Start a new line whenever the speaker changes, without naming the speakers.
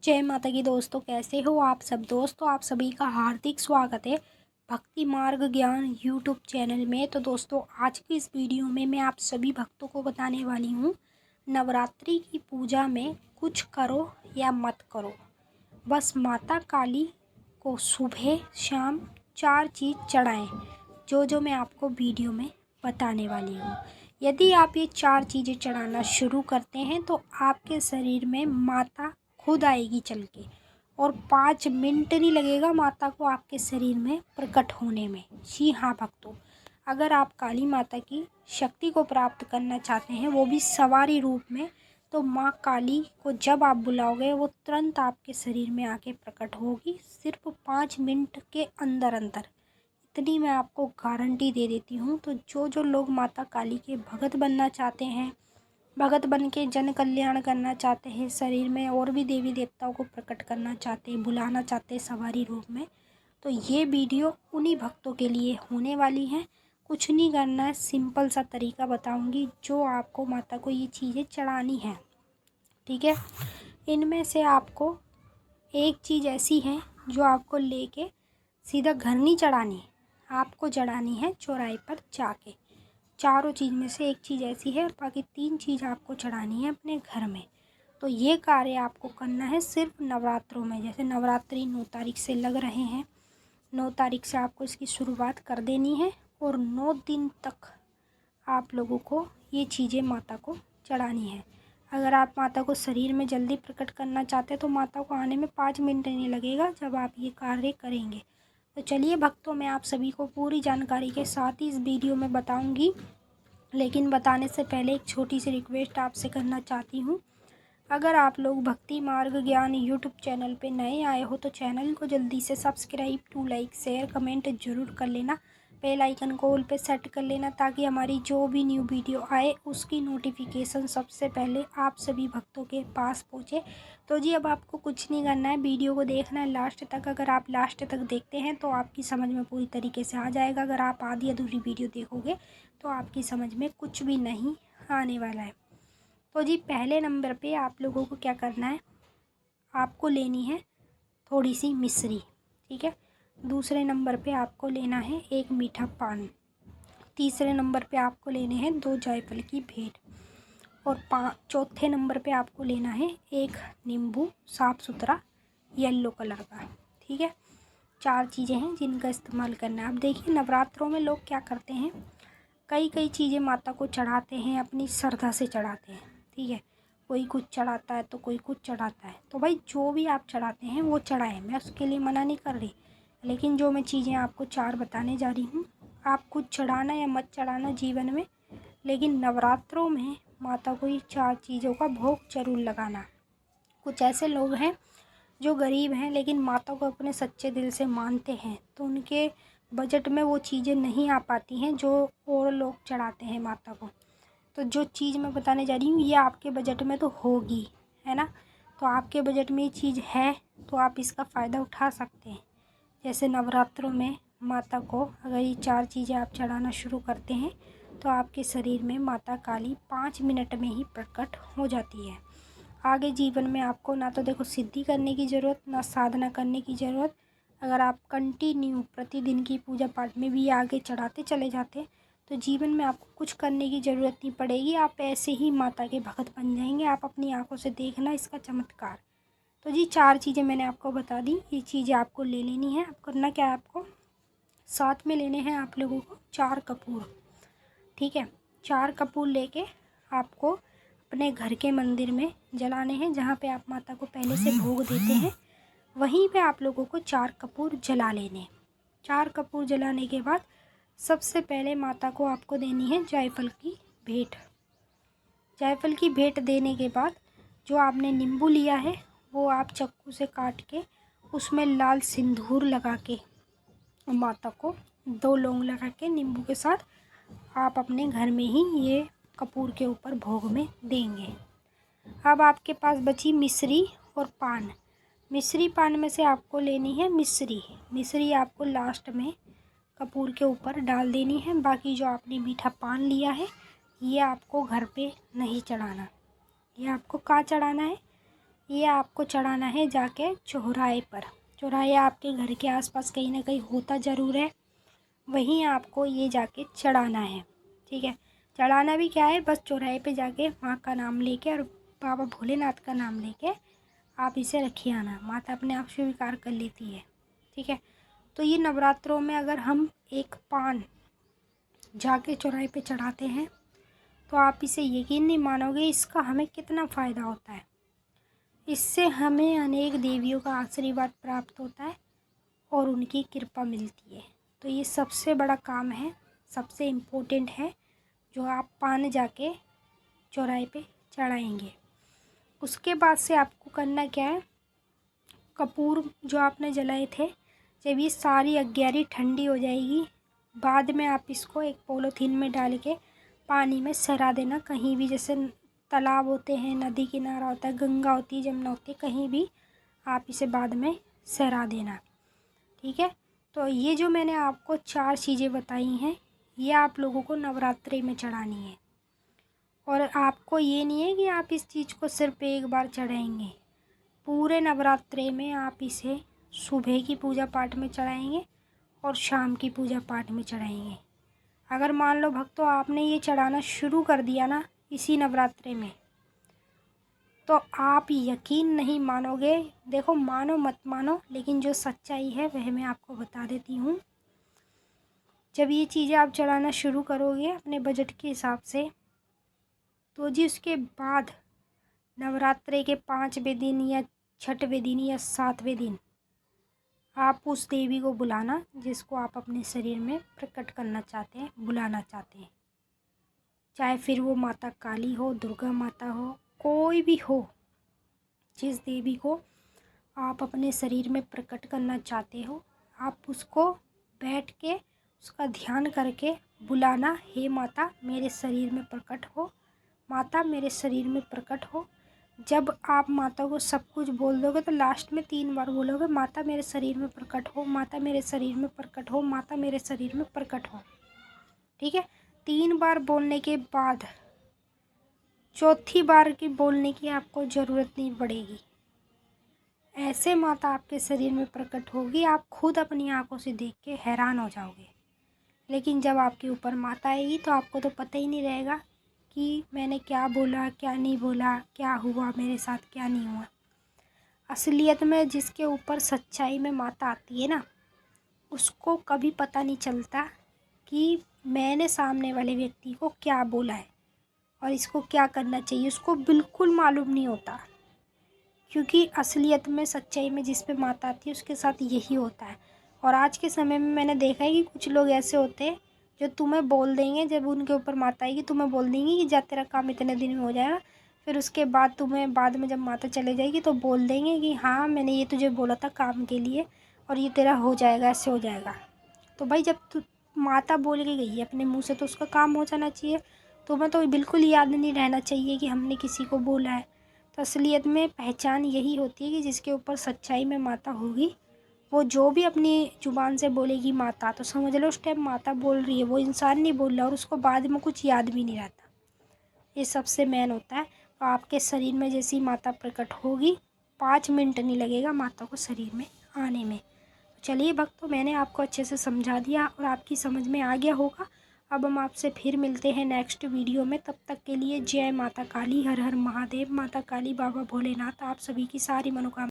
जय माता की दोस्तों, कैसे हो आप सब। दोस्तों आप सभी का हार्दिक स्वागत है भक्ति मार्ग ज्ञान यूट्यूब चैनल में। तो दोस्तों आज की इस वीडियो में मैं आप सभी भक्तों को बताने वाली हूँ, नवरात्रि की पूजा में कुछ करो या मत करो, बस माता काली को सुबह शाम 4 चीज़ चढ़ाएं, जो मैं आपको वीडियो में बताने वाली हूँ। यदि आप ये 4 चीज़ें चढ़ाना शुरू करते हैं तो आपके शरीर में माता खुद आएगी चल के, और 5 मिनट नहीं लगेगा माता को आपके शरीर में प्रकट होने में। जी हाँ भक्तों, अगर आप काली माता की शक्ति को प्राप्त करना चाहते हैं, वो भी सवारी रूप में, तो माँ काली को जब आप बुलाओगे वो तुरंत आपके शरीर में आके प्रकट होगी, सिर्फ 5 मिनट के अंदर अंदर। इतनी मैं आपको गारंटी दे देती हूँ। तो जो लोग माता काली के भगत बनना चाहते हैं, भगत बन के जन कल्याण करना चाहते हैं, शरीर में और भी देवी देवताओं को प्रकट करना चाहते हैं, बुलाना चाहते हैं सवारी रूप में, तो ये वीडियो उन्हीं भक्तों के लिए होने वाली है। कुछ नहीं करना है, सिंपल सा तरीका बताऊंगी जो आपको माता को ये चीज़ें चढ़ानी है। ठीक है, इनमें से आपको एक चीज़ ऐसी है जो आपको लेके सीधा घर नहीं चढ़ानी है, आपको चढ़ानी है चौराहे पर जाके। चारों चीज़ में से एक चीज़ ऐसी है, बाकी 3 चीज़ आपको चढ़ानी है अपने घर में। तो ये कार्य आपको करना है सिर्फ नवरात्रों में। जैसे नवरात्रि 9 तारीख से लग रहे हैं, 9 तारीख से आपको इसकी शुरुआत कर देनी है, और 9 दिन तक आप लोगों को ये चीज़ें माता को चढ़ानी है। अगर आप माता को शरीर में जल्दी प्रकट करना चाहते हैं तो माता को आने में 5 मिनट नहीं लगेगा जब आप ये कार्य करेंगे। तो चलिए भक्तों, मैं आप सभी को पूरी जानकारी के साथ ही इस वीडियो में बताऊंगी, लेकिन बताने से पहले एक छोटी सी रिक्वेस्ट आपसे करना चाहती हूँ। अगर आप लोग भक्ति मार्ग ज्ञान यूट्यूब चैनल पे नए आए हो तो चैनल को जल्दी से subscribe, to like, share, comment जरूर कर लेना। बेल आइकन को ऑल पे सेट कर लेना, ताकि हमारी जो भी न्यू वीडियो आए उसकी नोटिफिकेशन सबसे पहले आप सभी भक्तों के पास पहुँचे। तो जी अब आपको कुछ नहीं करना है, वीडियो को देखना है लास्ट तक। अगर आप लास्ट तक देखते हैं तो आपकी समझ में पूरी तरीके से आ जाएगा। अगर आप आधी अधूरी वीडियो देखोगे तो आपकी समझ में कुछ भी नहीं आने वाला है। तो जी पहले नंबर पे आप लोगों को क्या करना है, आपको लेनी है थोड़ी सी मिश्री। ठीक है, दूसरे नंबर पे आपको लेना है एक मीठा पान, तीसरे नंबर पे आपको लेने हैं 2 जायफल की भेंट, और चौथे नंबर पे आपको लेना है एक नींबू साफ़ सुथरा येलो कलर का। ठीक है, 4 चीज़ें हैं जिनका इस्तेमाल करना है। अब देखिए नवरात्रों में लोग क्या करते हैं, कई चीज़ें माता को चढ़ाते हैं, अपनी श्रद्धा से चढ़ाते हैं। ठीक है, कोई कुछ चढ़ाता है तो कोई कुछ चढ़ाता है। तो भाई जो भी आप चढ़ाते हैं वो चढ़ाएं, मैं उसके लिए मना नहीं कर रही, लेकिन जो मैं चीज़ें आपको 4 बताने जा रही हूँ, आप कुछ चढ़ाना या मत चढ़ाना जीवन में, लेकिन नवरात्रों में माता को ये 4 चीज़ों का भोग जरूर लगाना। कुछ ऐसे लोग हैं जो गरीब हैं लेकिन माता को अपने सच्चे दिल से मानते हैं, तो उनके बजट में वो चीज़ें नहीं आ पाती हैं जो और लोग चढ़ाते हैं माता को। तो जो चीज़ मैं बताने जा रही हूँ ये आपके बजट में तो होगी, है ना। तो आपके बजट में ये चीज़ है तो आप इसका फ़ायदा उठा सकते हैं। जैसे नवरात्रों में माता को अगर ये 4 चीज़ें आप चढ़ाना शुरू करते हैं तो आपके शरीर में माता काली 5 मिनट में ही प्रकट हो जाती है। आगे जीवन में आपको ना तो देखो सिद्धि करने की ज़रूरत, ना साधना करने की ज़रूरत। अगर आप कंटिन्यू प्रतिदिन की पूजा पाठ में भी आगे चढ़ाते चले जाते तो जीवन में आपको कुछ करने की ज़रूरत नहीं पड़ेगी, आप ऐसे ही माता के भगत बन जाएंगे। आप अपनी आंखों से देखना इसका चमत्कार। तो जी 4 चीज़ें मैंने आपको बता दी, ये चीज़ें आपको ले लेनी है। अब करना क्या है, आपको साथ में लेने हैं आप लोगों को 4 कपूर। ठीक है, 4 कपूर लेके आपको अपने घर के मंदिर में जलाने हैं, जहाँ पे आप माता को पहले से भोग देते हैं, वहीं पे आप लोगों को 4 कपूर जला लेने। 4 कपूर जलाने के बाद सबसे पहले माता को आपको देनी है जायफल की भेंट। जायफल की भेंट देने के बाद जो आपने नींबू लिया है वो आप चाकू से काट के उसमें लाल सिंदूर लगा के माता को 2 लौंग लगा के नींबू के साथ आप अपने घर में ही ये कपूर के ऊपर भोग में देंगे। अब आपके पास बची मिश्री और पान। मिश्री पान में से आपको लेनी है मिश्री। मिश्री आपको लास्ट में कपूर के ऊपर डाल देनी है। बाकी जो आपने मीठा पान लिया है ये आपको घर पे नहीं चढ़ाना, ये आपको कहाँ चढ़ाना है, ये आपको चढ़ाना है जाके चौराहे पर। चौराहे आपके घर के आसपास कहीं ना कहीं होता ज़रूर है, वहीं आपको ये जाके चढ़ाना है। ठीक है, चढ़ाना भी क्या है, बस चौराहे पे जाके माँ का नाम लेके और बाबा भोलेनाथ का नाम लेके आप इसे रखिए आना, माता अपने आप स्वीकार कर लेती है। ठीक है, तो ये नवरात्रों में अगर हम एक पान जाके चौराहे पे चढ़ाते हैं तो आप इसे यकीन नहीं मानोगे इसका हमें कितना फ़ायदा होता है। इससे हमें अनेक देवियों का आशीर्वाद प्राप्त होता है और उनकी कृपा मिलती है। तो ये सबसे बड़ा काम है, सबसे इम्पोर्टेंट है जो आप पान जाके चौराहे पे चढ़ाएंगे। उसके बाद से आपको करना क्या है, कपूर जो आपने जलाए थे, जब ये सारी अग्यारी ठंडी हो जाएगी, बाद में आप इसको एक पॉलीथीन में डाल के पानी में सरा देना। कहीं भी, जैसे तालाब होते हैं, नदी किनारा होता है, गंगा होती है, जमुना होती है, कहीं भी आप इसे बाद में सरा देना। ठीक है, तो ये जो मैंने आपको 4 चीज़ें बताई हैं, ये आप लोगों को नवरात्रि में चढ़ानी है। और आपको ये नहीं है कि आप इस चीज़ को सिर्फ एक बार चढ़ाएंगे, पूरे नवरात्रि में आप इसे सुबह की पूजा पाठ में चढ़ाएंगे और शाम की पूजा पाठ में चढ़ाएंगे। अगर मान लो भक्तों आपने ये चढ़ाना शुरू कर दिया ना इसी नवरात्रि में, तो आप यकीन नहीं मानोगे। देखो, मानो मत मानो, लेकिन जो सच्चाई है वह मैं आपको बता देती हूँ। जब ये चीज़ें आप चढ़ाना शुरू करोगे अपने बजट के हिसाब से, तो जी उसके बाद नवरात्रि के 5वें दिन या 6वें दिन या 7वें दिन आप उस देवी को बुलाना जिसको आप अपने शरीर में प्रकट करना चाहते हैं, बुलाना चाहते हैं। चाहे फिर वो माता काली हो, दुर्गा माता हो, कोई भी हो, जिस देवी को आप अपने शरीर में प्रकट करना चाहते हो, आप उसको बैठ के उसका ध्यान करके बुलाना, हे माता मेरे शरीर में प्रकट हो, माता मेरे शरीर में प्रकट हो। जब आप माता को सब कुछ बोल दोगे तो लास्ट में 3 बार बोलोगे, माता मेरे शरीर में प्रकट हो, माता मेरे शरीर में प्रकट हो, माता मेरे शरीर में प्रकट हो। ठीक है, 3 बार बोलने के बाद चौथी बार की बोलने की आपको ज़रूरत नहीं पड़ेगी। ऐसे माता आपके शरीर में प्रकट होगी, आप खुद अपनी आंखों से देख के हैरान हो जाओगे। लेकिन जब आपके ऊपर माता आएगी तो आपको तो पता ही नहीं रहेगा कि मैंने क्या बोला, क्या नहीं बोला, क्या हुआ मेरे साथ, क्या नहीं हुआ। असलियत में जिसके ऊपर सच्चाई में माता आती है ना, उसको कभी पता नहीं चलता कि मैंने सामने वाले व्यक्ति को क्या बोला है और इसको क्या करना चाहिए, उसको बिल्कुल मालूम नहीं होता। क्योंकि असलियत में, सच्चाई में जिस पे माता आती है उसके साथ यही होता है। और आज के समय में मैंने देखा है कि कुछ लोग ऐसे होते हैं जो तुम्हें बोल देंगे, जब उनके ऊपर माता आएगी तुम्हें बोल देंगी कि जा तेरा काम इतने दिन में हो जाएगा। फिर उसके बाद तुम्हें बाद में जब माता चले जाएगी तो बोल देंगे कि हाँ मैंने ये तुझे बोला था काम के लिए और ये तेरा हो जाएगा, ऐसे हो जाएगा। तो भाई जब माता बोल के गई है अपने मुँह से तो उसका काम हो जाना चाहिए। तुम्हें तो बिल्कुल याद नहीं रहना चाहिए कि हमने किसी को बोला है। तो असलियत में पहचान यही होती है कि जिसके ऊपर सच्चाई में माता होगी, वो जो भी अपनी ज़ुबान से बोलेगी माता, तो समझ लो उस टाइम माता बोल रही है, वो इंसान नहीं बोल रहा और उसको बाद में कुछ याद भी नहीं रहता। ये सबसे मेन होता है। तो आपके शरीर में जैसी माता प्रकट होगी, 5 मिनट नहीं लगेगा माता को शरीर में आने में। चलिए भक्तों, मैंने आपको अच्छे से समझा दिया और आपकी समझ में आ गया होगा। अब हम आपसे फिर मिलते हैं नेक्स्ट वीडियो में। तब तक के लिए जय माता काली, हर हर महादेव। माता काली, बाबा भोलेनाथ आप सभी की सारी मनोकामना